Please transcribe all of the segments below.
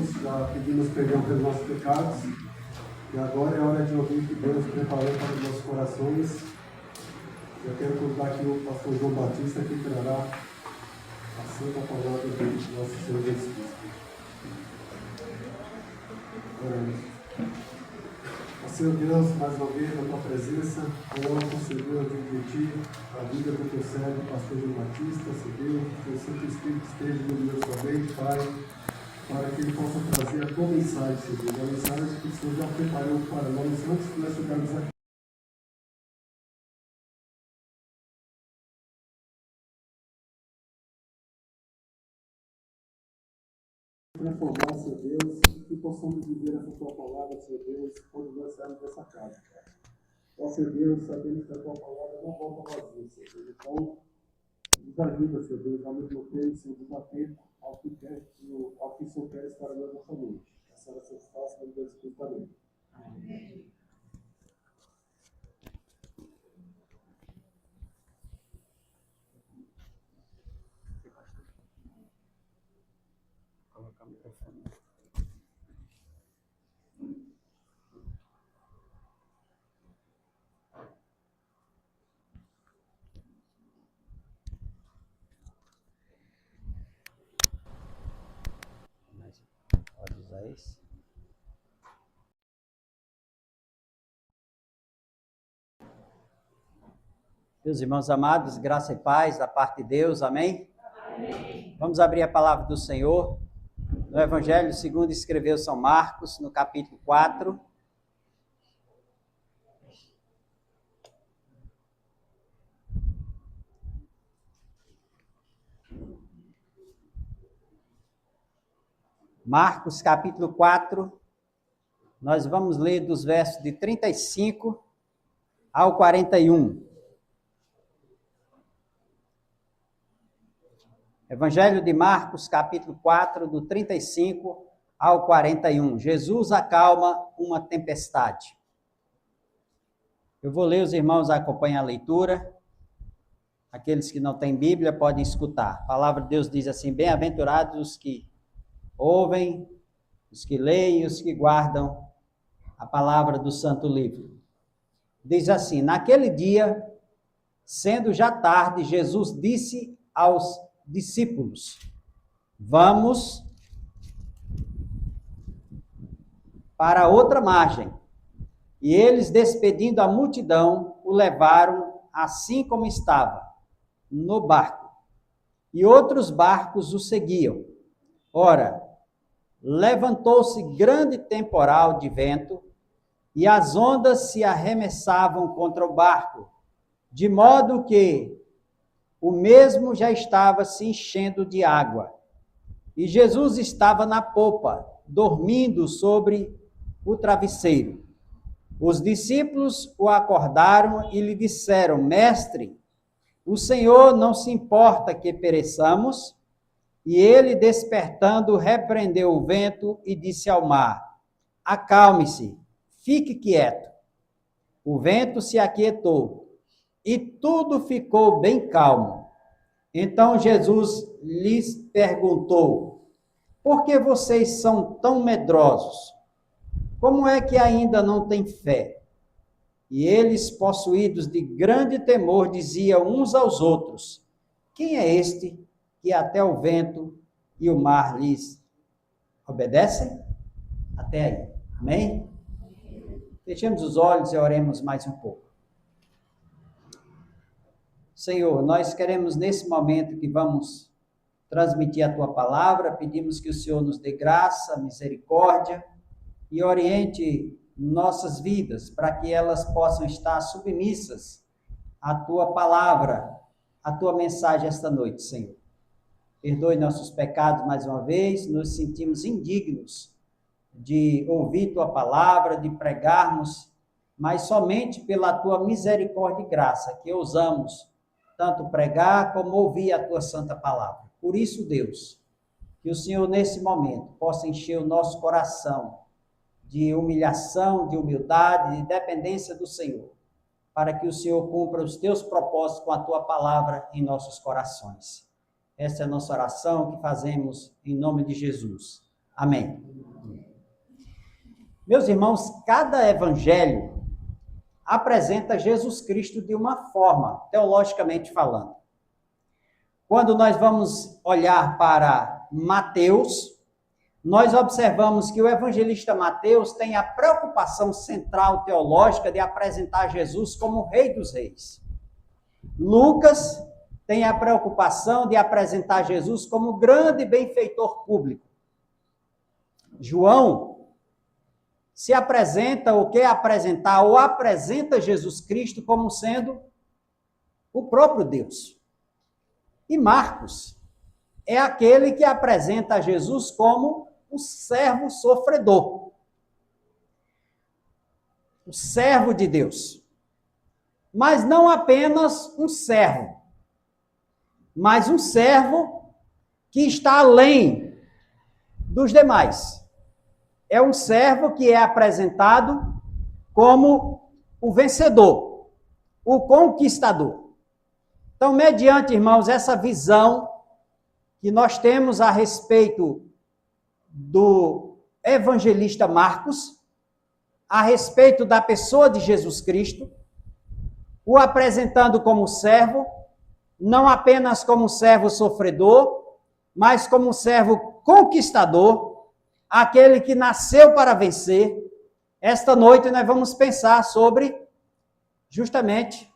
Deus, já pedimos perdão pelos nossos pecados. E agora é hora de ouvir o que Deus preparou para os nossos corações. Eu quero contar aqui o pastor João Batista, que trará a santa palavra do nosso Senhor Jesus Cristo. Senhor Deus, mais uma vez na tua presença, coloco, Senhor, diante de ti a vida do teu servo, pastor João Batista, Senhor, que o Santo Espírito esteja no meu somente, Pai, para que ele possa trazer a tua mensagem, Senhor, a mensagem que o Senhor já preparou para nós antes de nós chegarmos aqui. Transformar, Senhor Deus, que possamos viver essa tua palavra, Senhor Deus, quando nós sairmos dessa casa, Pai. Ó, Senhor Deus, sabemos que a tua palavra não volta vazia, Senhor. Então, nos ajuda, Senhor Deus, ao mesmo tempo, Senhor, nos atento ao que o Senhor quer para nós nessa noite. Essa era a satisfação do Espírito também. Amém. Colocar o microfone. Pode usar isso. Meus irmãos amados, graça e paz da parte de Deus, amém? Amém. Vamos abrir a palavra do Senhor no Evangelho segundo escreveu São Marcos, no capítulo 4. Marcos, capítulo 4, nós vamos ler dos versos de 35 ao 41. Evangelho de Marcos, capítulo 4, do 35 ao 41. Jesus acalma uma tempestade. Eu vou ler, os irmãos acompanham a leitura. Aqueles que não têm Bíblia podem escutar. A palavra de Deus diz assim: bem-aventurados os que ouvem, os que leem, os que guardam a palavra do Santo Livro. Diz assim: naquele dia, sendo já tarde, Jesus disse aos discípulos: vamos para outra margem. E eles, despedindo a multidão, o levaram assim como estava, no barco. E outros barcos o seguiam. Ora, levantou-se grande temporal de vento, e as ondas se arremessavam contra o barco, de modo que o mesmo já estava se enchendo de água. E Jesus estava na popa, dormindo sobre o travesseiro. Os discípulos o acordaram e lhe disseram: Mestre, o Senhor não se importa que pereçamos? E ele, despertando, repreendeu o vento e disse ao mar: acalme-se, fique quieto. O vento se aquietou e tudo ficou bem calmo. Então Jesus lhes perguntou: por que vocês são tão medrosos? Como é que ainda não têm fé? E eles, possuídos de grande temor, diziam uns aos outros: quem é este que até o vento e o mar lhes obedecem? Até aí. Amém? Fechemos os olhos e oremos mais um pouco. Senhor, nós queremos nesse momento que vamos transmitir a tua palavra, pedimos que o Senhor nos dê graça, misericórdia e oriente nossas vidas para que elas possam estar submissas à tua palavra, à tua mensagem esta noite, Senhor. Perdoe nossos pecados mais uma vez, nos sentimos indignos de ouvir tua palavra, de pregarmos, mas somente pela tua misericórdia e graça que ousamos tanto pregar como ouvir a tua santa palavra. Por isso, Deus, que o Senhor nesse momento possa encher o nosso coração de humilhação, de humildade, de dependência do Senhor, para que o Senhor cumpra os teus propósitos com a tua palavra em nossos corações. Essa é a nossa oração que fazemos em nome de Jesus. Amém. Meus irmãos, cada evangelho apresenta Jesus Cristo de uma forma, teologicamente falando. Quando nós vamos olhar para Mateus, nós observamos que o evangelista Mateus tem a preocupação central teológica de apresentar Jesus como o Rei dos Reis. Lucas tem a preocupação de apresentar Jesus como o grande benfeitor público. João se apresenta ou quer apresentar ou apresenta Jesus Cristo como sendo o próprio Deus. E Marcos é aquele que apresenta Jesus como o servo sofredor, o servo de Deus. Mas não apenas um servo, mas um servo que está além dos demais. É um servo que é apresentado como o vencedor, o conquistador. Então, mediante, irmãos, essa visão que nós temos a respeito do evangelista Marcos, a respeito da pessoa de Jesus Cristo, o apresentando como servo, não apenas como servo sofredor, mas como servo conquistador, aquele que nasceu para vencer. Esta noite nós vamos pensar sobre justamente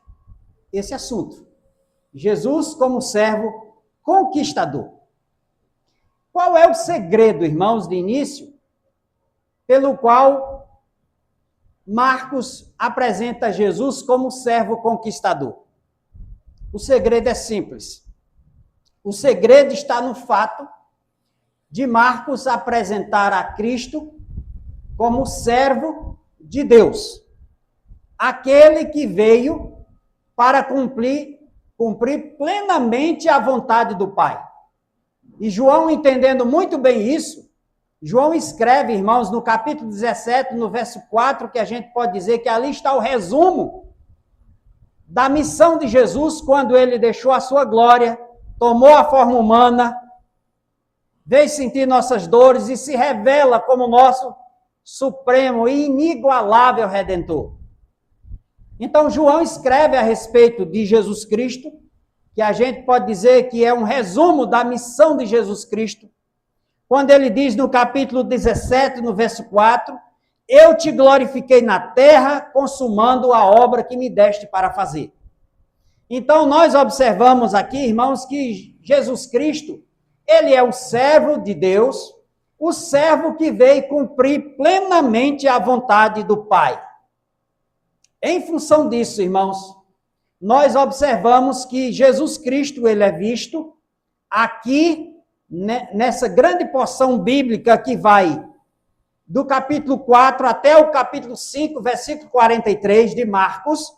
esse assunto. Jesus como servo conquistador. Qual é o segredo, irmãos, de início, pelo qual Marcos apresenta Jesus como servo conquistador? O segredo é simples. O segredo está no fato de Marcos apresentar a Cristo como servo de Deus, aquele que veio para cumprir plenamente a vontade do Pai. E João, entendendo muito bem isso, João escreve, irmãos, no capítulo 17, no verso 4, que a gente pode dizer que ali está o resumo da missão de Jesus, quando ele deixou a sua glória, tomou a forma humana, veio sentir nossas dores e se revela como nosso supremo e inigualável Redentor. Então, João escreve a respeito de Jesus Cristo, que a gente pode dizer que é um resumo da missão de Jesus Cristo, quando ele diz no capítulo 17, no verso 4, eu te glorifiquei na terra, consumando a obra que me deste para fazer. Então, nós observamos aqui, irmãos, que Jesus Cristo, ele é o servo de Deus, o servo que veio cumprir plenamente a vontade do Pai. Em função disso, irmãos, nós observamos que Jesus Cristo, ele é visto aqui, nessa grande porção bíblica que vai do capítulo 4 até o capítulo 5, versículo 43 de Marcos,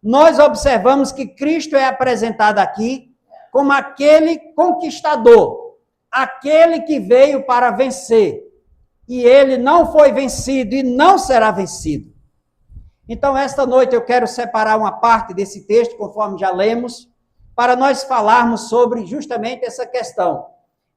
nós observamos que Cristo é apresentado aqui como aquele conquistador, aquele que veio para vencer, e ele não foi vencido e não será vencido. Então, esta noite eu quero separar uma parte desse texto, conforme já lemos, para nós falarmos sobre justamente essa questão.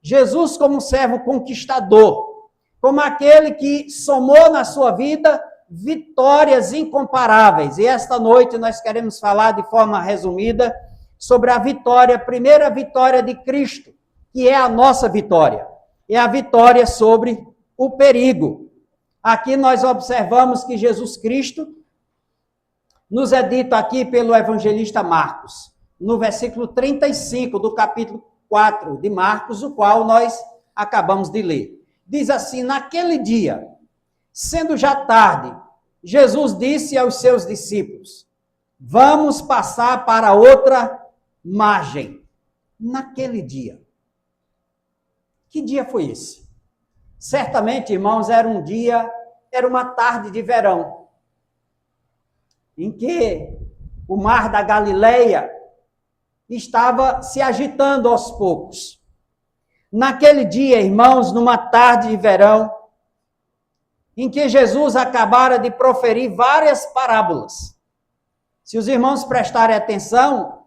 Jesus como servo conquistador, como aquele que somou na sua vida vitórias incomparáveis. E esta noite nós queremos falar de forma resumida sobre a vitória, a primeira vitória de Cristo, que é a nossa vitória. É a vitória sobre o perigo. Aqui nós observamos que Jesus Cristo, nos é dito aqui pelo evangelista Marcos, no versículo 35 do capítulo 4 de Marcos, o qual nós acabamos de ler. Diz assim, naquele dia, sendo já tarde, Jesus disse aos seus discípulos, vamos passar para outra margem. Naquele dia. Que dia foi esse? Certamente, irmãos, era uma tarde de verão, em que o mar da Galileia estava se agitando aos poucos. Naquele dia, irmãos, numa tarde de verão, em que Jesus acabara de proferir várias parábolas. Se os irmãos prestarem atenção,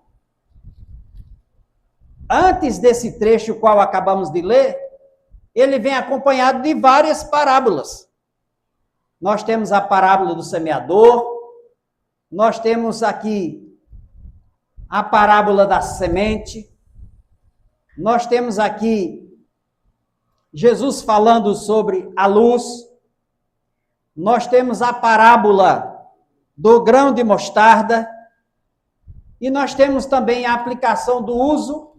antes desse trecho qual acabamos de ler, ele vem acompanhado de várias parábolas. Nós temos a parábola do semeador, nós temos aqui a parábola da semente, nós temos aqui Jesus falando sobre a luz, nós temos a parábola do grão de mostarda, e nós temos também a aplicação do uso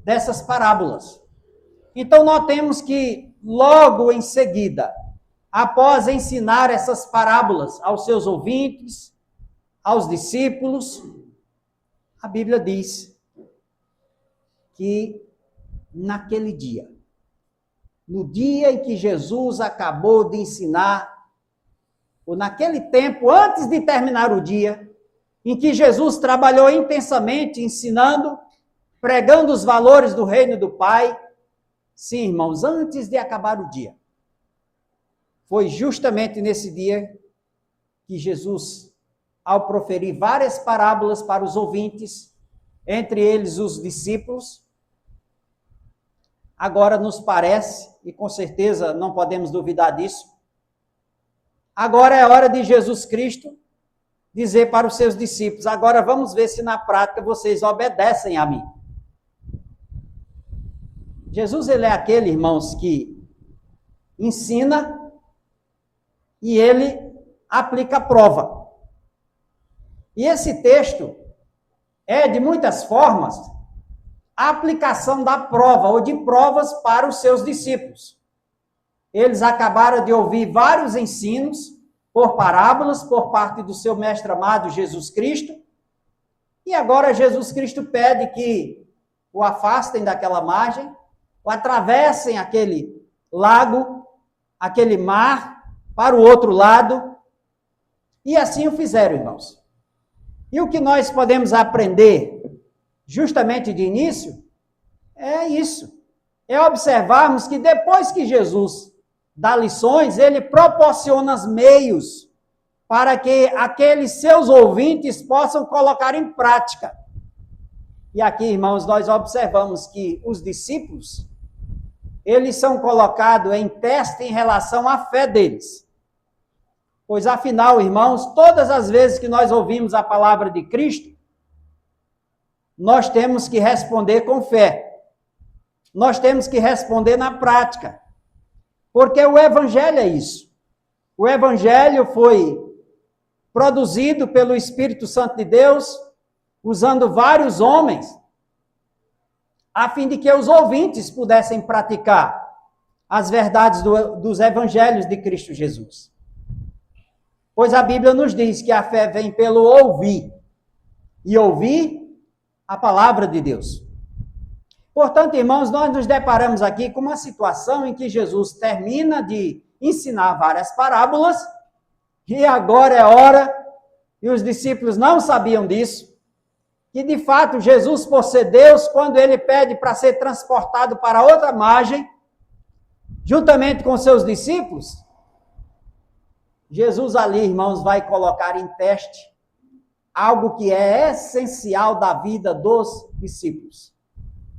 dessas parábolas. Então, nós temos que, logo em seguida, após ensinar essas parábolas aos seus ouvintes, aos discípulos, a Bíblia diz que naquele dia, no dia em que Jesus acabou de ensinar, ou naquele tempo, antes de terminar o dia, em que Jesus trabalhou intensamente ensinando, pregando os valores do reino do Pai, sim, irmãos, antes de acabar o dia, foi justamente nesse dia que Jesus, ao proferir várias parábolas para os ouvintes, entre eles os discípulos, agora nos parece, e com certeza não podemos duvidar disso, agora é hora de Jesus Cristo dizer para os seus discípulos, agora vamos ver se na prática vocês obedecem a mim. Jesus, ele é aquele, irmãos, que ensina e ele aplica a prova. E esse texto é, de muitas formas, a aplicação da prova, ou de provas para os seus discípulos. Eles acabaram de ouvir vários ensinos, por parábolas, por parte do seu mestre amado Jesus Cristo, e agora Jesus Cristo pede que o afastem daquela margem, o atravessem aquele lago, aquele mar, para o outro lado, e assim o fizeram, irmãos. E o que nós podemos aprender, justamente de início, é isso. É observarmos que depois que Jesus dá lições, ele proporciona os meios para que aqueles seus ouvintes possam colocar em prática. E aqui, irmãos, nós observamos que os discípulos, eles são colocados em teste em relação à fé deles. Pois, afinal, irmãos, todas as vezes que nós ouvimos a palavra de Cristo, nós temos que responder com fé. Nós temos que responder na prática. Porque o Evangelho é isso. O Evangelho foi produzido pelo Espírito Santo de Deus, usando vários homens, a fim de que os ouvintes pudessem praticar as verdades dos Evangelhos de Cristo Jesus. Pois a Bíblia nos diz que a fé vem pelo ouvir, e ouvir a palavra de Deus. Portanto, irmãos, nós nos deparamos aqui com uma situação em que Jesus termina de ensinar várias parábolas, e agora é hora, e os discípulos não sabiam disso, que de fato Jesus, por ser Deus, quando ele pede para ser transportado para outra margem, juntamente com seus discípulos, Jesus ali, irmãos, vai colocar em teste algo que é essencial da vida dos discípulos.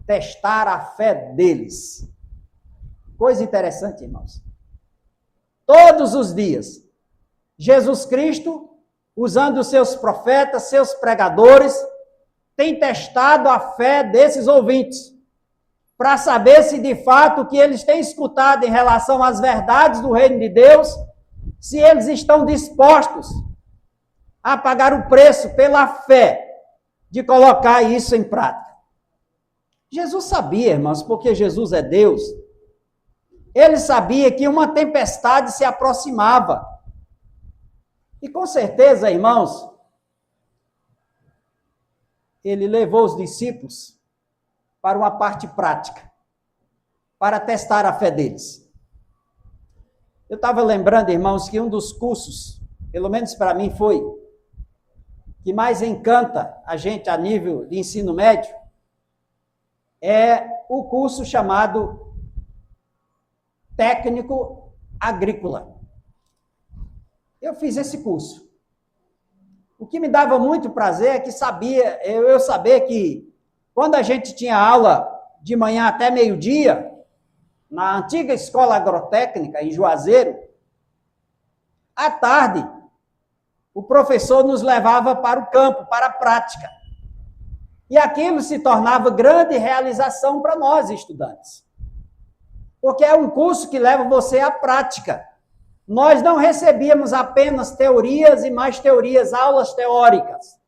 Testar a fé deles. Coisa interessante, irmãos. Todos os dias, Jesus Cristo, usando os seus profetas, seus pregadores, tem testado a fé desses ouvintes, para saber se de fato o que eles têm escutado em relação às verdades do reino de Deus, se eles estão dispostos a pagar o preço pela fé de colocar isso em prática. Jesus sabia, irmãos, porque Jesus é Deus, ele sabia que uma tempestade se aproximava. E com certeza, irmãos, ele levou os discípulos para uma parte prática, para testar a fé deles. Eu estava lembrando, irmãos, que um dos cursos, pelo menos para mim foi, que mais encanta a gente a nível de ensino médio, é o curso chamado Técnico Agrícola. Eu fiz esse curso. O que me dava muito prazer é que eu saber que quando a gente tinha aula de manhã até meio-dia, na antiga escola agrotécnica, em Juazeiro, à tarde, o professor nos levava para o campo, para a prática. E aquilo se tornava grande realização para nós, estudantes. Porque é um curso que leva você à prática. Nós não recebíamos apenas teorias e mais teorias, aulas teóricas.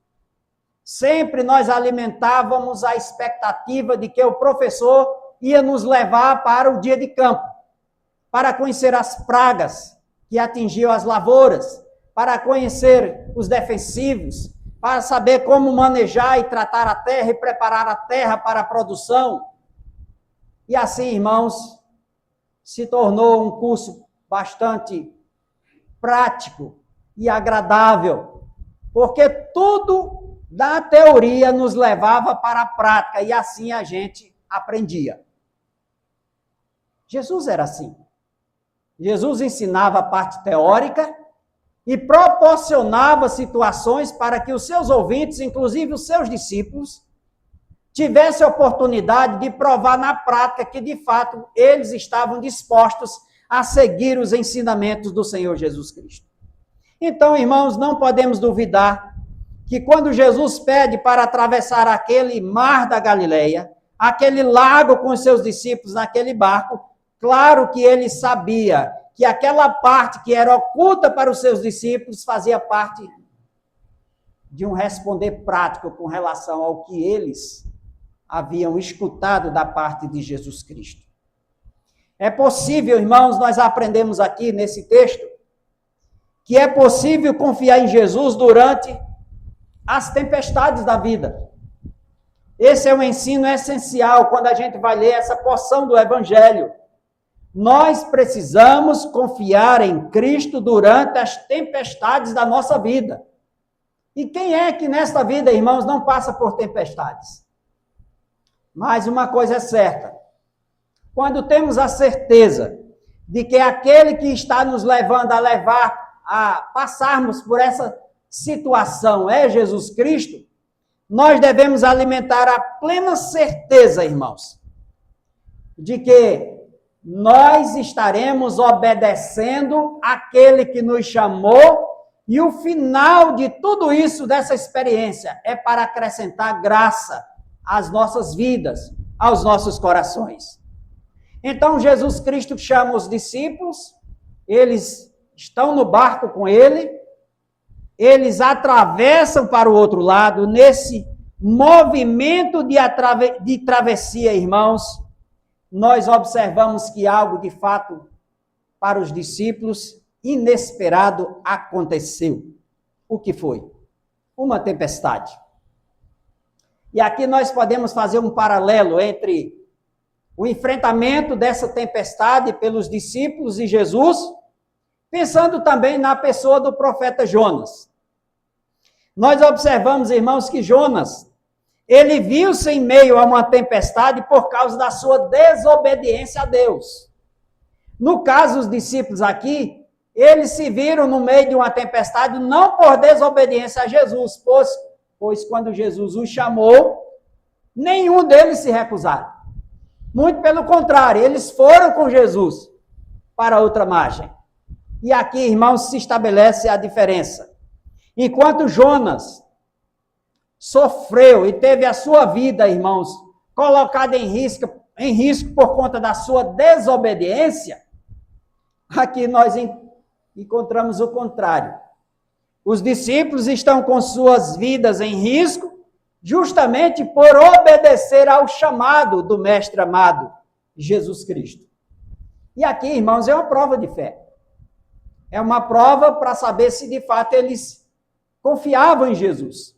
Sempre nós alimentávamos a expectativa de que o professor ia nos levar para o dia de campo, para conhecer as pragas que atingiam as lavouras, para conhecer os defensivos, para saber como manejar e tratar a terra e preparar a terra para a produção. E assim, irmãos, se tornou um curso bastante prático e agradável, porque tudo da teoria nos levava para a prática e assim a gente aprendia. Jesus era assim. Jesus ensinava a parte teórica e proporcionava situações para que os seus ouvintes, inclusive os seus discípulos, tivessem a oportunidade de provar na prática que, de fato, eles estavam dispostos a seguir os ensinamentos do Senhor Jesus Cristo. Então, irmãos, não podemos duvidar que quando Jesus pede para atravessar aquele mar da Galileia, aquele lago com os seus discípulos naquele barco, claro que ele sabia que aquela parte que era oculta para os seus discípulos fazia parte de um responder prático com relação ao que eles haviam escutado da parte de Jesus Cristo. É possível, irmãos, nós aprendemos aqui nesse texto, que é possível confiar em Jesus durante as tempestades da vida. Esse é um ensino essencial quando a gente vai ler essa porção do Evangelho. Nós precisamos confiar em Cristo durante as tempestades da nossa vida. E quem é que nesta vida, irmãos, não passa por tempestades? Mas uma coisa é certa. Quando temos a certeza de que aquele que está nos levando a passarmos por essa situação é Jesus Cristo, nós devemos alimentar a plena certeza, irmãos, de que nós estaremos obedecendo aquele que nos chamou, e o final de tudo isso, dessa experiência, é para acrescentar graça às nossas vidas, aos nossos corações. Então, Jesus Cristo chama os discípulos, eles estão no barco com ele, eles atravessam para o outro lado, nesse movimento de travessia, irmãos, nós observamos que algo, de fato, para os discípulos, inesperado aconteceu. O que foi? Uma tempestade. E aqui nós podemos fazer um paralelo entre o enfrentamento dessa tempestade pelos discípulos e Jesus, pensando também na pessoa do profeta Jonas. Nós observamos, irmãos, que Jonas, ele viu-se em meio a uma tempestade por causa da sua desobediência a Deus. No caso, os discípulos aqui, eles se viram no meio de uma tempestade não por desobediência a Jesus, pois quando Jesus os chamou, nenhum deles se recusaram. Muito pelo contrário, eles foram com Jesus para outra margem. E aqui, irmãos, se estabelece a diferença. Enquanto Jonas sofreu e teve a sua vida, irmãos, colocada em risco por conta da sua desobediência, aqui nós encontramos o contrário. Os discípulos estão com suas vidas em risco, justamente por obedecer ao chamado do Mestre amado, Jesus Cristo. E aqui, irmãos, é uma prova de fé. É uma prova para saber se de fato eles confiavam em Jesus.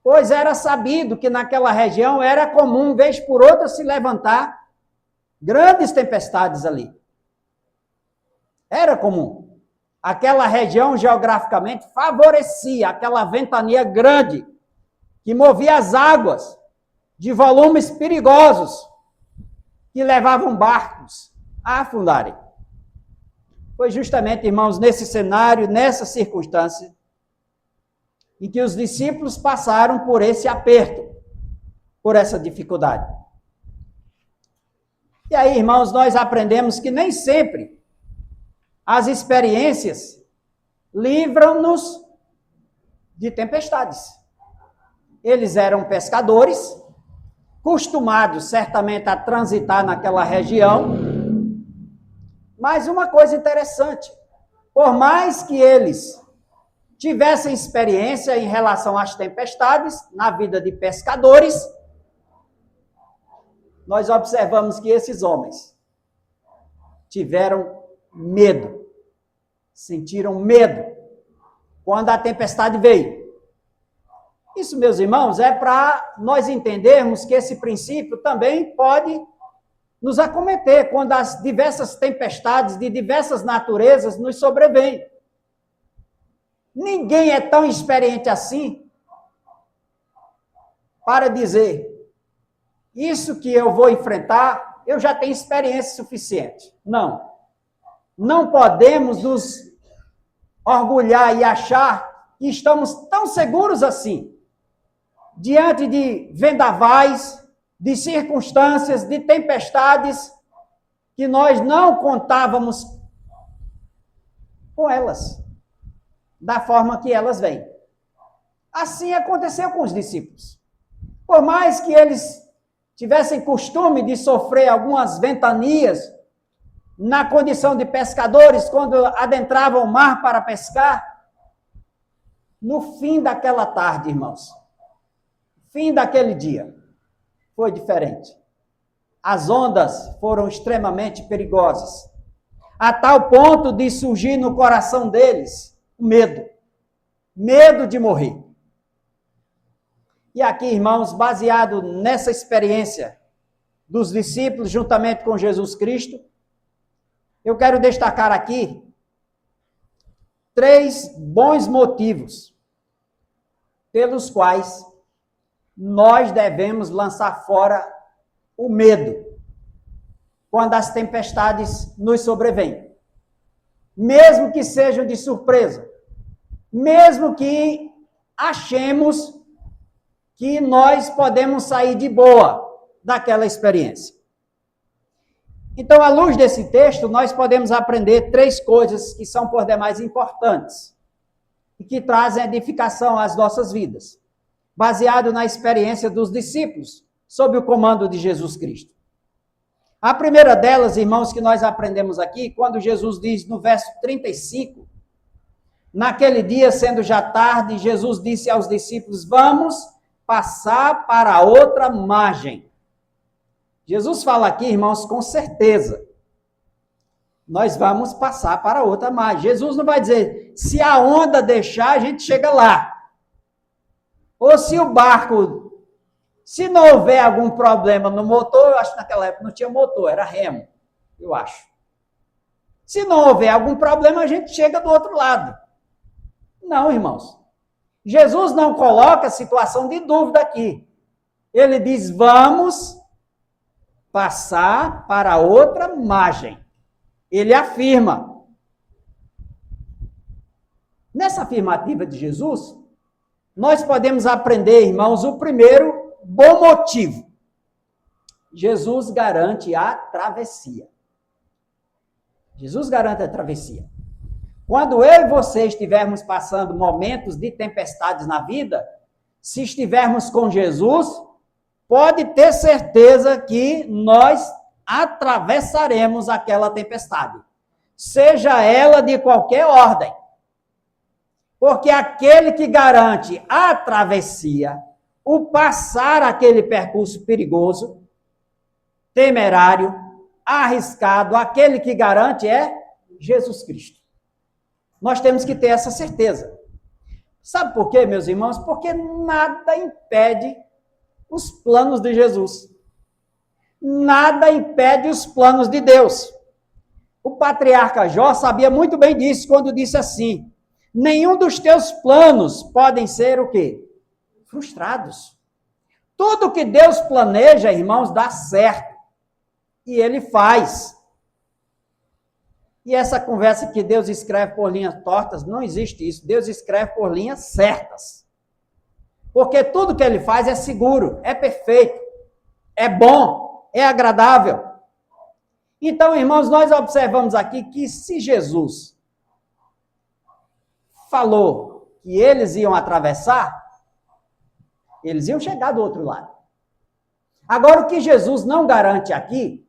Pois era sabido que naquela região era comum, vez por outra, se levantar grandes tempestades ali. Era comum. Aquela região geograficamente favorecia aquela ventania grande que movia as águas de volumes perigosos que levavam barcos a afundarem. Foi justamente, irmãos, nesse cenário, nessa circunstância, em que os discípulos passaram por esse aperto, por essa dificuldade. E aí, irmãos, nós aprendemos que nem sempre as experiências livram-nos de tempestades. Eles eram pescadores, acostumados certamente a transitar naquela região. Mas uma coisa interessante, por mais que eles tivessem experiência em relação às tempestades na vida de pescadores, nós observamos que esses homens tiveram medo, sentiram medo quando a tempestade veio. Isso, meus irmãos, é para nós entendermos que esse princípio também pode nos acometer quando as diversas tempestades de diversas naturezas nos sobrevêm. Ninguém é tão experiente assim para dizer, isso que eu vou enfrentar, eu já tenho experiência suficiente. Não. Não podemos nos orgulhar e achar que estamos tão seguros assim, diante de vendavais, de circunstâncias, de tempestades, que nós não contávamos com elas, da forma que elas vêm. Assim aconteceu com os discípulos. Por mais que eles tivessem costume de sofrer algumas ventanias na condição de pescadores, quando adentravam o mar para pescar, no fim daquela tarde, irmãos, fim daquele dia, foi diferente. As ondas foram extremamente perigosas, a tal ponto de surgir no coração deles o medo de morrer. E aqui, irmãos, baseado nessa experiência dos discípulos juntamente com Jesus Cristo, eu quero destacar aqui 3 bons motivos pelos quais nós devemos lançar fora o medo quando as tempestades nos sobrevêm. Mesmo que sejam de surpresa, mesmo que achemos que nós podemos sair de boa daquela experiência. Então, à luz desse texto, nós podemos aprender 3 coisas que são por demais importantes e que trazem edificação às nossas vidas, baseado na experiência dos discípulos, sob o comando de Jesus Cristo. A primeira delas, irmãos, que nós aprendemos aqui, quando Jesus diz no verso 35, naquele dia, sendo já tarde, Jesus disse aos discípulos, vamos passar para a outra margem. Jesus fala aqui, irmãos, com certeza, nós vamos passar para a outra margem. Jesus não vai dizer, se a onda deixar, a gente chega lá. Ou se o barco, se não houver algum problema no motor, eu acho que naquela época não tinha motor, era remo, eu acho. Se não houver algum problema, a gente chega do outro lado. Não, irmãos. Jesus não coloca situação de dúvida aqui. Ele diz, vamos passar para outra margem. Ele afirma. Nessa afirmativa de Jesus, nós podemos aprender, irmãos, o primeiro bom motivo. Jesus garante a travessia. Jesus garante a travessia. Quando eu e você estivermos passando momentos de tempestades na vida, se estivermos com Jesus, pode ter certeza que nós atravessaremos aquela tempestade, seja ela de qualquer ordem. Porque aquele que garante a travessia, o passar aquele percurso perigoso, temerário, arriscado, aquele que garante é Jesus Cristo. Nós temos que ter essa certeza. Sabe por quê, meus irmãos? Porque nada impede os planos de Jesus. Nada impede os planos de Deus. O patriarca Jó sabia muito bem disso quando disse assim, nenhum dos teus planos podem ser o quê? Frustrados. Tudo que Deus planeja, irmãos, dá certo. E Ele faz. E essa conversa que Deus escreve por linhas tortas, não existe isso. Deus escreve por linhas certas. Porque tudo que Ele faz é seguro, é perfeito, é bom, é agradável. Então, irmãos, nós observamos aqui que se Jesus falou que eles iam atravessar, eles iam chegar do outro lado. Agora, o que Jesus não garante aqui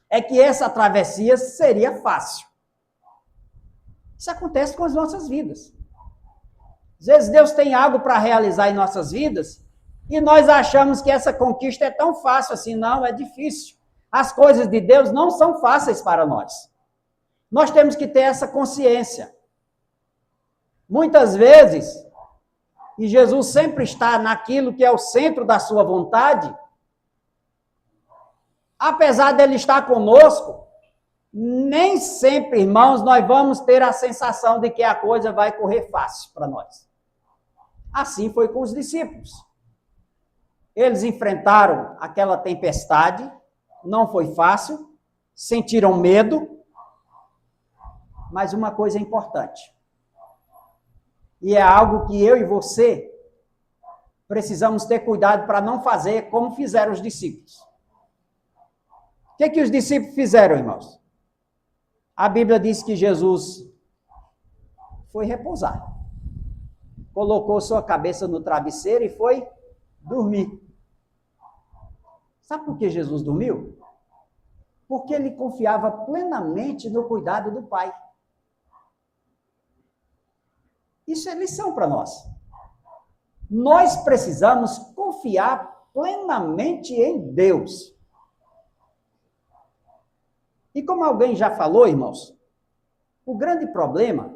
é que essa travessia seria fácil. Isso acontece com as nossas vidas. Às vezes Deus tem algo para realizar em nossas vidas e nós achamos que essa conquista é tão fácil assim. Não, é difícil. As coisas de Deus não são fáceis para nós. Nós temos que ter essa consciência. Muitas vezes, e Jesus sempre está naquilo que é o centro da sua vontade, apesar dele estar conosco, nem sempre, irmãos, nós vamos ter a sensação de que a coisa vai correr fácil para nós. Assim foi com os discípulos. Eles enfrentaram aquela tempestade, não foi fácil, sentiram medo, mas uma coisa é importante. E é algo que eu e você precisamos ter cuidado para não fazer como fizeram os discípulos. O que os discípulos fizeram, irmãos? A Bíblia diz que Jesus foi repousar. Colocou sua cabeça no travesseiro e foi dormir. Sabe por que Jesus dormiu? Porque ele confiava plenamente no cuidado do Pai. Isso é lição para nós. Nós precisamos confiar plenamente em Deus. E como alguém já falou, irmãos, o grande problema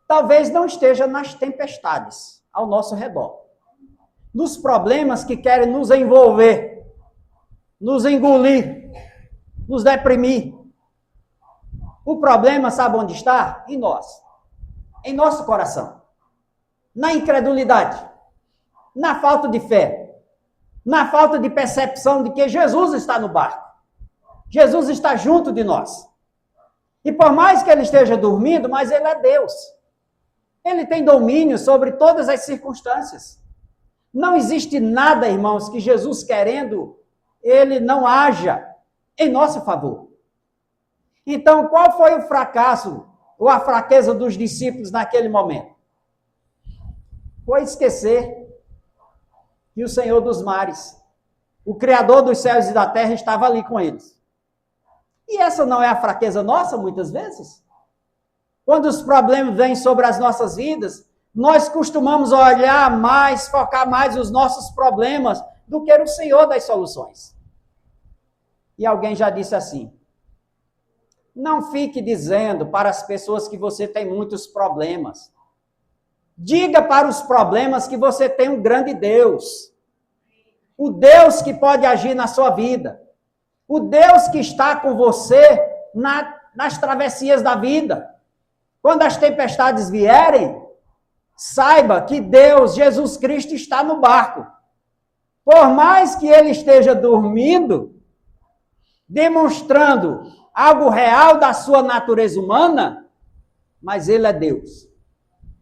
talvez não esteja nas tempestades ao nosso redor. Nos problemas que querem nos envolver, nos engolir, nos deprimir. O problema, sabe onde está? Em nós. Em nosso coração. Na incredulidade. Na falta de fé. Na falta de percepção de que Jesus está no barco. Jesus está junto de nós. E por mais que ele esteja dormindo, mas ele é Deus. Ele tem domínio sobre todas as circunstâncias. Não existe nada, irmãos, que Jesus querendo, ele não haja em nosso favor. Então, qual foi o fracasso ou a fraqueza dos discípulos naquele momento? Foi esquecer que o Senhor dos mares, o Criador dos céus e da terra, estava ali com eles. E essa não é a fraqueza nossa, muitas vezes? Quando os problemas vêm sobre as nossas vidas, nós costumamos olhar mais, focar mais os nossos problemas do que o Senhor das soluções. E alguém já disse assim: não fique dizendo para as pessoas que você tem muitos problemas. Diga para os problemas que você tem um grande Deus. O Deus que pode agir na sua vida. O Deus que está com você nas travessias da vida. Quando as tempestades vierem, saiba que Deus, Jesus Cristo, está no barco. Por mais que ele esteja dormindo, demonstrando algo real da sua natureza humana, mas ele é Deus.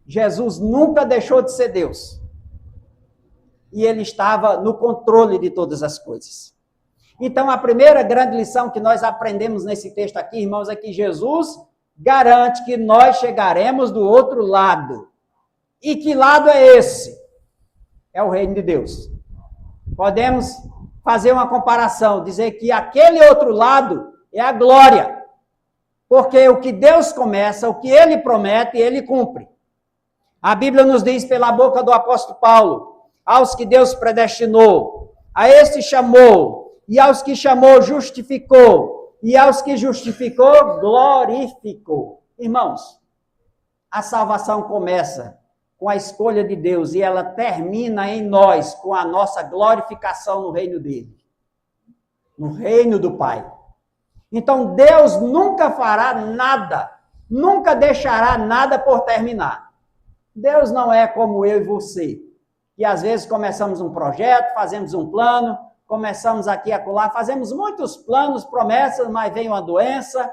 Jesus nunca deixou de ser Deus. E ele estava no controle de todas as coisas. Então, a primeira grande lição que nós aprendemos nesse texto aqui, irmãos, é que Jesus garante que nós chegaremos do outro lado. E que lado é esse? É o reino de Deus. Podemos fazer uma comparação, dizer que aquele outro lado é a glória. Porque o que Deus começa, o que ele promete, ele cumpre. A Bíblia nos diz pela boca do apóstolo Paulo: aos que Deus predestinou, a estes chamou, e aos que chamou, justificou, e aos que justificou, glorificou. Irmãos, a salvação começa com a escolha de Deus e ela termina em nós com a nossa glorificação no reino dele, no reino do Pai. Então, Deus nunca fará nada, nunca deixará nada por terminar. Deus não é como eu e você, que às vezes começamos um projeto, fazemos um plano, começamos aqui e acolá, fazemos muitos planos, promessas, mas vem uma doença,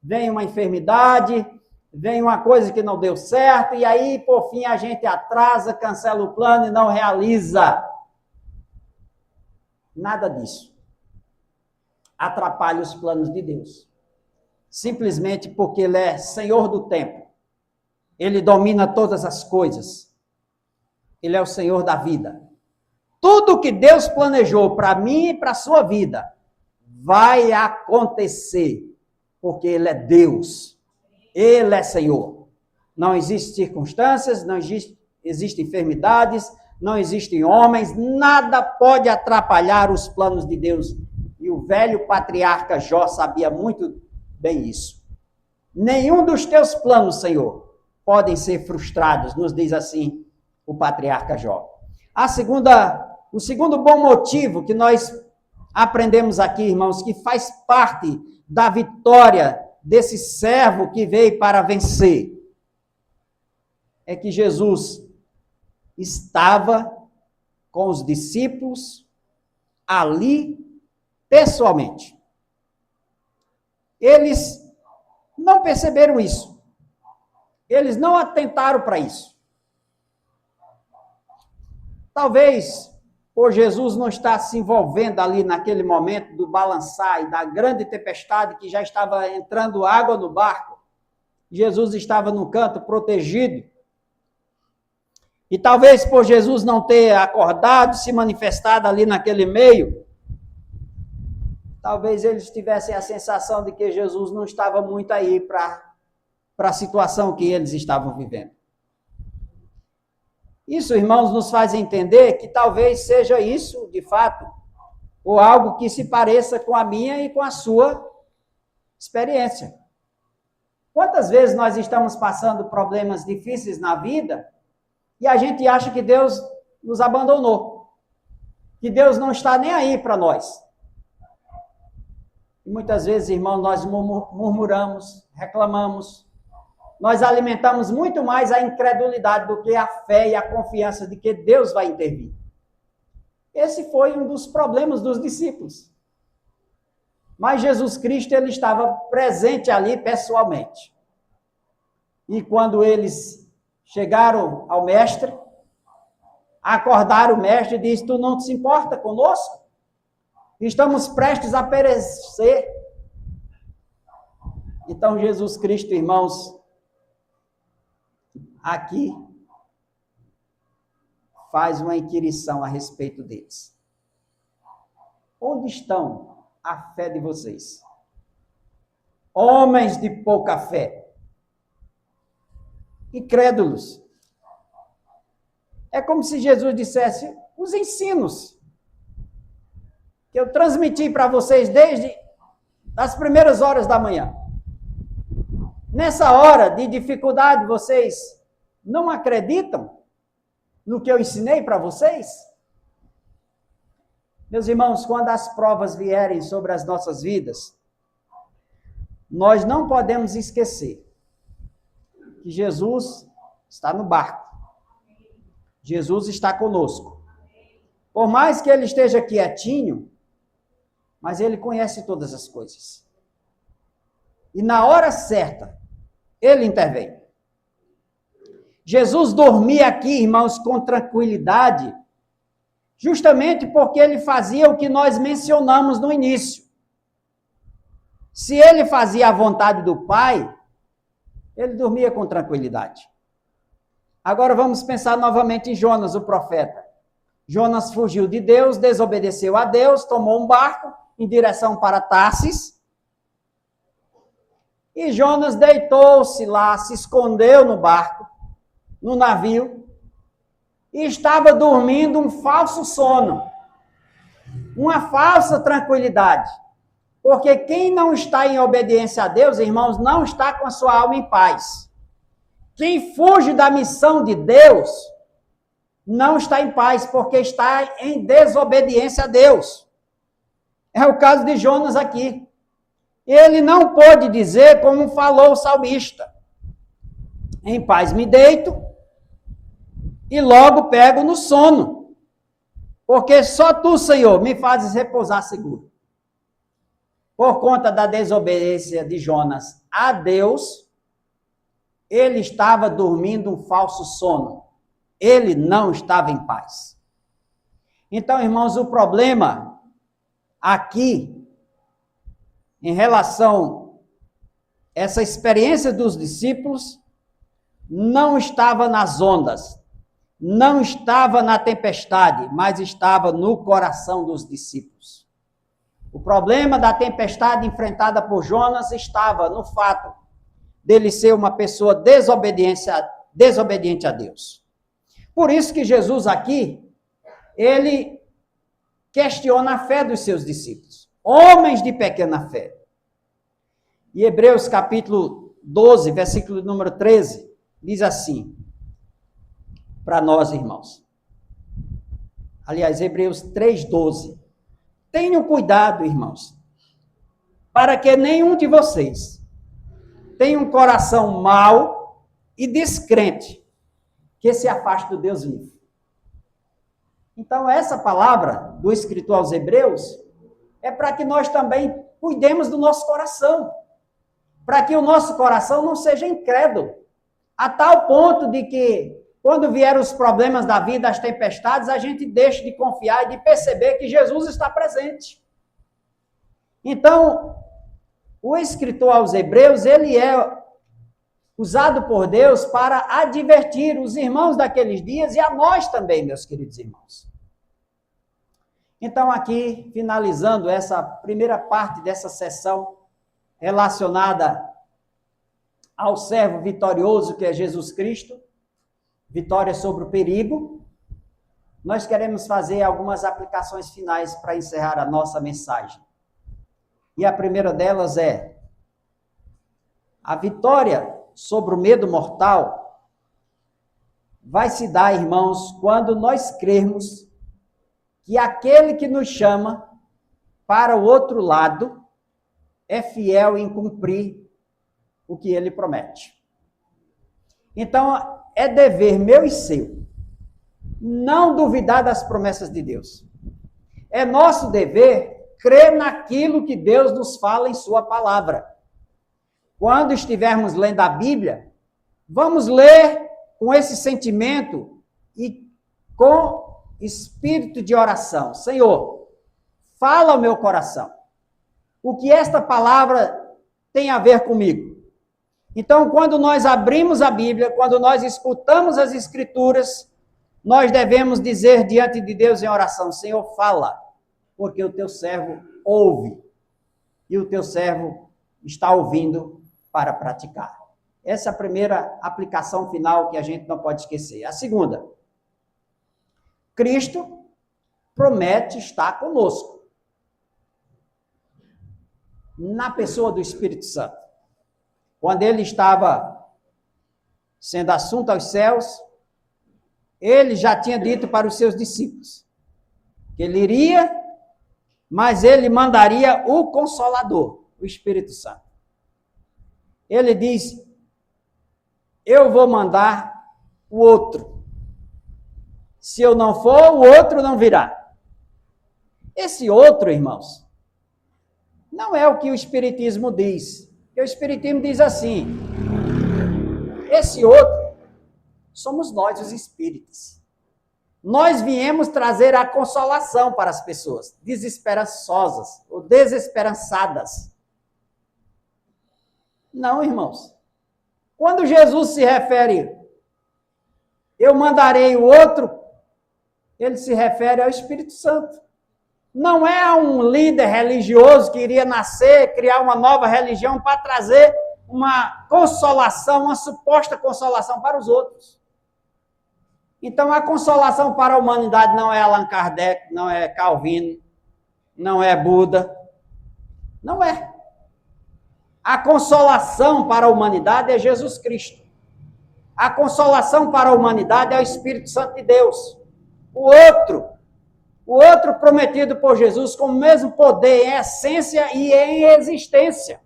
vem uma enfermidade, vem uma coisa que não deu certo, e aí, por fim, a gente atrasa, cancela o plano e não realiza. Nada disso. atrapalha os planos de Deus. Simplesmente porque ele é Senhor do tempo. Ele domina todas as coisas. Ele é o Senhor da vida. Tudo que Deus planejou para mim e para a sua vida vai acontecer, porque Ele é Deus. Ele é Senhor. Não existem circunstâncias, não existem enfermidades, não existem homens, nada pode atrapalhar os planos de Deus. E o velho patriarca Jó sabia muito bem isso. Nenhum dos teus planos, Senhor, podem ser frustrados, nos diz assim o patriarca Jó. O segundo bom motivo que nós aprendemos aqui, irmãos, que faz parte da vitória desse servo que veio para vencer, é que Jesus estava com os discípulos ali pessoalmente. Eles não perceberam isso. Eles não atentaram para isso. Talvez por Jesus não estar se envolvendo ali naquele momento do balançar e da grande tempestade que já estava entrando água no barco. Jesus estava num canto protegido. E talvez por Jesus não ter acordado, se manifestado ali naquele meio, talvez eles tivessem a sensação de que Jesus não estava muito aí para a situação que eles estavam vivendo. Isso, irmãos, nos faz entender que talvez seja isso, de fato, ou algo que se pareça com a minha e com a sua experiência. Quantas vezes nós estamos passando problemas difíceis na vida e a gente acha que Deus nos abandonou, que Deus não está nem aí para nós. E muitas vezes, irmãos, nós murmuramos, reclamamos, nós alimentamos muito mais a incredulidade do que a fé e a confiança de que Deus vai intervir. Esse foi um dos problemas dos discípulos. Mas Jesus Cristo, ele estava presente ali pessoalmente. E quando eles chegaram ao mestre, acordaram o mestre e disse: tu não se importa conosco? Estamos prestes a perecer. Então Jesus Cristo, irmãos, aqui faz uma inquirição a respeito deles. Onde estão a fé de vocês? Homens de pouca fé. Incrédulos. É como se Jesus dissesse: os ensinos que eu transmiti para vocês desde as primeiras horas da manhã. Nessa hora de dificuldade, vocês não acreditam no que eu ensinei para vocês? Meus irmãos, quando as provas vierem sobre as nossas vidas, nós não podemos esquecer que Jesus está no barco. Jesus está conosco. Por mais que ele esteja quietinho, mas ele conhece todas as coisas. E na hora certa, ele intervém. Jesus dormia aqui, irmãos, com tranquilidade, justamente porque ele fazia o que nós mencionamos no início. Se ele fazia a vontade do Pai, ele dormia com tranquilidade. Agora vamos pensar novamente em Jonas, o profeta. Jonas fugiu de Deus, desobedeceu a Deus, tomou um barco em direção para Tarsis. E Jonas deitou-se lá, se escondeu no barco, no navio, e estava dormindo um falso sono, uma falsa tranquilidade. Porque quem não está em obediência a Deus, irmãos, não está com a sua alma em paz. Quem fuge da missão de Deus, não está em paz, porque está em desobediência a Deus. É o caso de Jonas aqui. Ele não pôde dizer como falou o salmista: em paz me deito e logo pego no sono, porque só tu, Senhor, me fazes repousar seguro. Por conta da desobediência de Jonas a Deus, ele estava dormindo um falso sono. Ele não estava em paz. Então, irmãos, o problema aqui em relação a essa experiência dos discípulos, não estava nas ondas, não estava na tempestade, mas estava no coração dos discípulos. O problema da tempestade enfrentada por Jonas estava no fato dele ser uma pessoa desobediente a Deus. Por isso que Jesus aqui, ele questiona a fé dos seus discípulos, homens de pequena fé. E Hebreus capítulo 12, versículo número 13, diz assim, para nós, irmãos. Aliás, Hebreus 3:12. Tenham cuidado, irmãos, para que nenhum de vocês tenha um coração mau e descrente, que se afaste do Deus vivo. Então, essa palavra do escritor aos Hebreus é para que nós também cuidemos do nosso coração, para que o nosso coração não seja incrédulo, a tal ponto de que, quando vierem os problemas da vida, as tempestades, a gente deixe de confiar e de perceber que Jesus está presente. Então, o escritor aos Hebreus, ele é usado por Deus para advertir os irmãos daqueles dias e a nós também, meus queridos irmãos. Então, aqui, finalizando essa primeira parte dessa sessão relacionada ao servo vitorioso que é Jesus Cristo, vitória sobre o perigo, nós queremos fazer algumas aplicações finais para encerrar a nossa mensagem. E a primeira delas é: a vitória sobre o medo mortal vai se dar, irmãos, quando nós crermos que aquele que nos chama para o outro lado é fiel em cumprir o que ele promete. Então, é dever meu e seu não duvidar das promessas de Deus. É nosso dever crer naquilo que Deus nos fala em sua palavra. Quando estivermos lendo a Bíblia, vamos ler com esse sentimento e com espírito de oração. Senhor, fala ao meu coração. O que esta palavra tem a ver comigo? Então, quando nós abrimos a Bíblia, quando nós escutamos as Escrituras, nós devemos dizer diante de Deus em oração: Senhor, fala, porque o teu servo ouve, e o teu servo está ouvindo para praticar. Essa é a primeira aplicação final que a gente não pode esquecer. A segunda: Cristo promete estar conosco, na pessoa do Espírito Santo. Quando ele estava sendo assunto aos céus, ele já tinha dito para os seus discípulos que ele iria, mas ele mandaria o Consolador, o Espírito Santo. Ele diz: eu vou mandar o outro. Se eu não for, o outro não virá. Esse outro, irmãos, não é o que o Espiritismo diz. Porque o Espiritismo diz assim: esse outro somos nós, os espíritas. Nós viemos trazer a consolação para as pessoas desesperançosas ou desesperançadas. Não, irmãos. Quando Jesus se refere, eu mandarei o outro, ele se refere ao Espírito Santo. Não é a um líder religioso que iria nascer, criar uma nova religião para trazer uma consolação, uma suposta consolação para os outros. Então, a consolação para a humanidade não é Allan Kardec, não é Calvino, não é Buda. Não é. A consolação para a humanidade é Jesus Cristo. A consolação para a humanidade é o Espírito Santo de Deus. O outro prometido por Jesus com o mesmo poder em essência e em existência.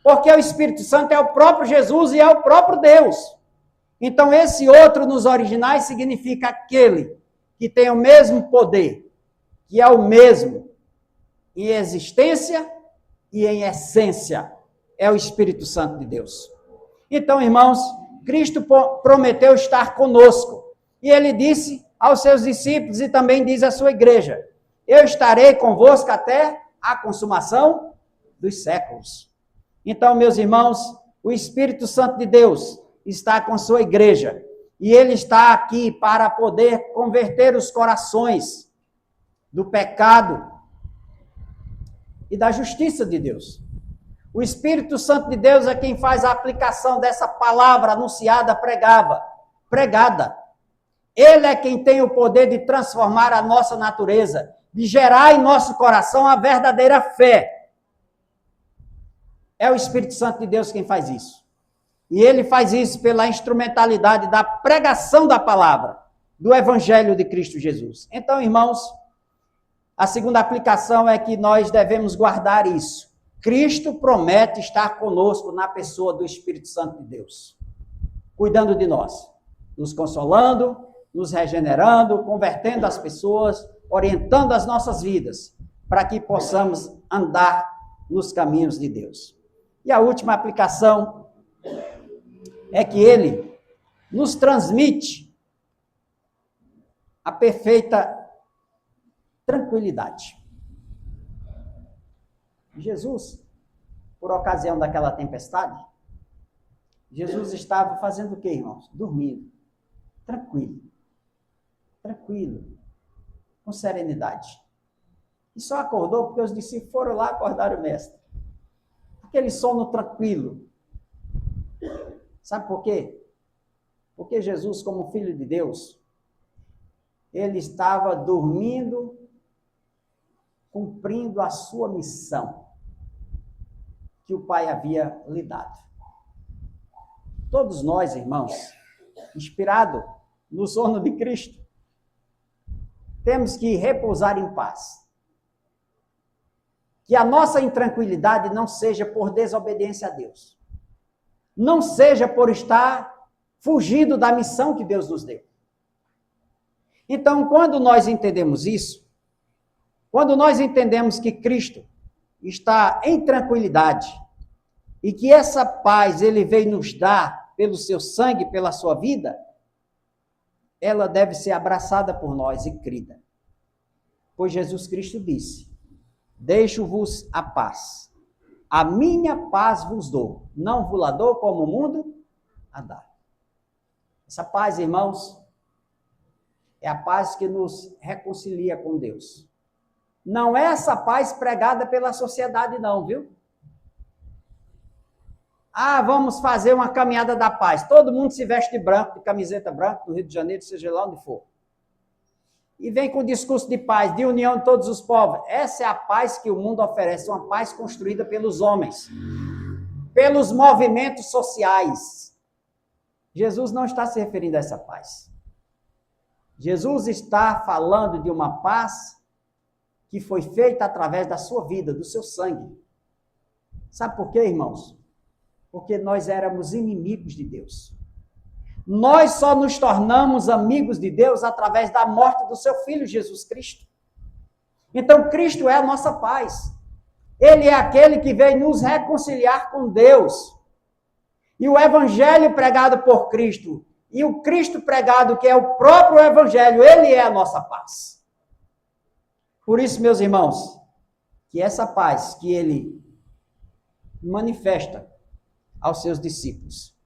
Porque o Espírito Santo é o próprio Jesus e é o próprio Deus. Então, esse outro nos originais significa aquele que tem o mesmo poder, que é o mesmo em existência e em essência. É o Espírito Santo de Deus. Então, irmãos, Cristo prometeu estar conosco. E ele disse aos seus discípulos e também diz à sua igreja: eu estarei convosco até a consumação dos séculos. Então, meus irmãos, o Espírito Santo de Deus está com sua igreja e ele está aqui para poder converter os corações do pecado e da justiça de Deus. O Espírito Santo de Deus é quem faz a aplicação dessa palavra anunciada, pregada. Ele é quem tem o poder de transformar a nossa natureza, de gerar em nosso coração a verdadeira fé. É o Espírito Santo de Deus quem faz isso. E ele faz isso pela instrumentalidade da pregação da palavra, do Evangelho de Cristo Jesus. Então, irmãos, a segunda aplicação é que nós devemos guardar isso. Cristo promete estar conosco na pessoa do Espírito Santo de Deus, cuidando de nós, nos consolando, nos regenerando, convertendo as pessoas, orientando as nossas vidas, para que possamos andar nos caminhos de Deus. E a última aplicação é que ele nos transmite a perfeita tranquilidade. Jesus, por ocasião daquela tempestade, Jesus estava fazendo o quê, irmãos? Dormindo. Tranquilo, com serenidade. E só acordou porque os discípulos foram lá acordar o mestre. Aquele sono tranquilo. Sabe por quê? Porque Jesus, como Filho de Deus, ele estava dormindo, cumprindo a sua missão que o Pai havia lhe dado. Todos nós, irmãos, inspirados no sono de Cristo, temos que repousar em paz. Que a nossa intranquilidade não seja por desobediência a Deus. Não seja por estar fugindo da missão que Deus nos deu. Então, quando nós entendemos isso, quando nós entendemos que Cristo está em tranquilidade e que essa paz ele veio nos dar pelo seu sangue, pela sua vida, ela deve ser abraçada por nós e crida. Pois Jesus Cristo disse: deixo-vos a paz. A minha paz vos dou. Não vos la dou como o mundo a dá. Essa paz, irmãos, é a paz que nos reconcilia com Deus. Não é essa paz pregada pela sociedade, não, viu? Ah, vamos fazer uma caminhada da paz. Todo mundo se veste de branco, de camiseta branca, no Rio de Janeiro, seja lá onde for. E vem com o discurso de paz, de união de todos os povos. Essa é a paz que o mundo oferece, uma paz construída pelos homens, pelos movimentos sociais. Jesus não está se referindo a essa paz. Jesus está falando de uma paz que foi feita através da sua vida, do seu sangue. Sabe por quê, irmãos? Porque nós éramos inimigos de Deus. Nós só nos tornamos amigos de Deus através da morte do seu Filho Jesus Cristo. Então, Cristo é a nossa paz. Ele é aquele que veio nos reconciliar com Deus. E o Evangelho pregado por Cristo, e o Cristo pregado, que é o próprio Evangelho, ele é a nossa paz. Por isso, meus irmãos, que essa paz que ele manifesta aos seus discípulos: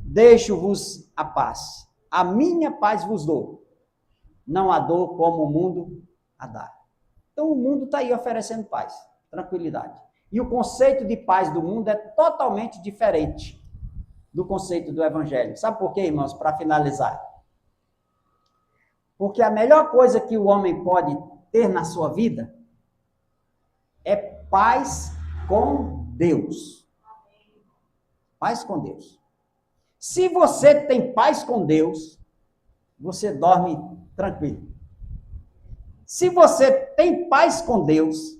deixo-vos a paz, a minha paz vos dou, não a dou como o mundo a dá. Então o mundo está aí oferecendo paz, tranquilidade. E o conceito de paz do mundo é totalmente diferente do conceito do Evangelho. Sabe por quê, irmãos? Para finalizar. Porque a melhor coisa que o homem pode ter na sua vida é paz com Deus. Paz com Deus. Se você tem paz com Deus, você dorme tranquilo. Se você tem paz com Deus,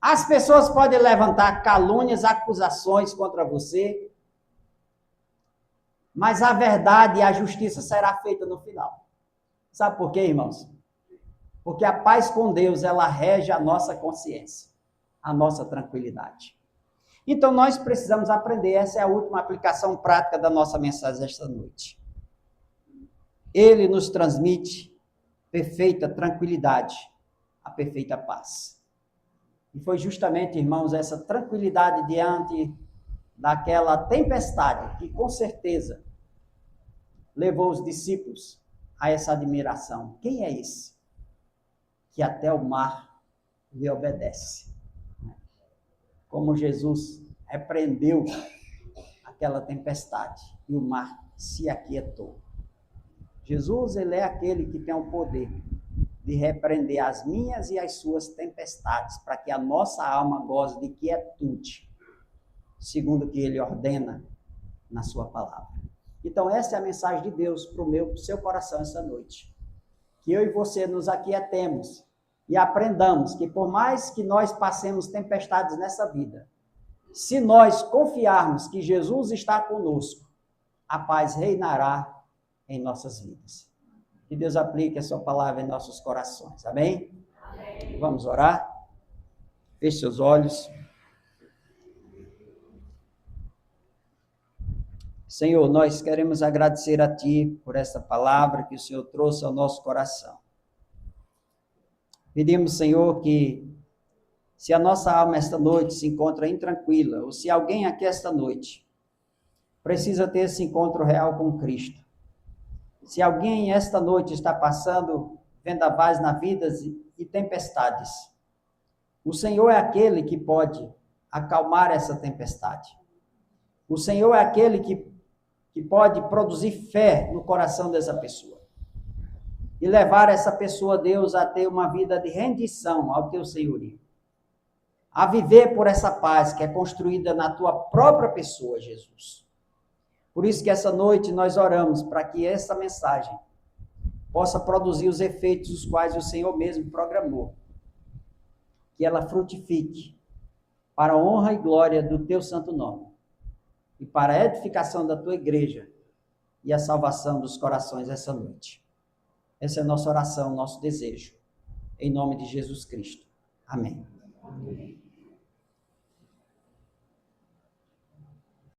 as pessoas podem levantar calúnias, acusações contra você, mas a verdade e a justiça será feita no final. Sabe por quê, irmãos? Porque a paz com Deus, ela rege a nossa consciência, a nossa tranquilidade. Então, nós precisamos aprender, essa é a última aplicação prática da nossa mensagem esta noite. Ele nos transmite perfeita tranquilidade, a perfeita paz. E foi justamente, irmãos, essa tranquilidade diante daquela tempestade que, com certeza, levou os discípulos a essa admiração. Quem é esse que até o mar lhe obedece? Como Jesus repreendeu aquela tempestade e o mar se aquietou. Jesus, ele é aquele que tem o poder de repreender as minhas e as suas tempestades, para que a nossa alma goze de quietude, segundo o que ele ordena na sua palavra. Então, essa é a mensagem de Deus para o meu, para o seu coração essa noite. Que eu e você nos aquietemos e aprendamos que, por mais que nós passemos tempestades nessa vida, se nós confiarmos que Jesus está conosco, a paz reinará em nossas vidas. Que Deus aplique a sua palavra em nossos corações. Amém? Amém. Vamos orar? Feche seus olhos. Senhor, nós queremos agradecer a Ti por essa palavra que o Senhor trouxe ao nosso coração. Pedimos, Senhor, que se a nossa alma esta noite se encontra intranquila, ou se alguém aqui esta noite precisa ter esse encontro real com Cristo, se alguém esta noite está passando vendavais na vida e tempestades, o Senhor é aquele que pode acalmar essa tempestade. O Senhor é aquele que pode produzir fé no coração dessa pessoa e levar essa pessoa, Deus, a ter uma vida de rendição ao Teu senhorio, a viver por essa paz que é construída na Tua própria pessoa, Jesus. Por isso que essa noite nós oramos para que essa mensagem possa produzir os efeitos os quais o Senhor mesmo programou. Que ela frutifique para a honra e glória do Teu santo nome e para a edificação da Tua igreja e a salvação dos corações essa noite. Essa é a nossa oração, nosso desejo. Em nome de Jesus Cristo. Amém. Amém.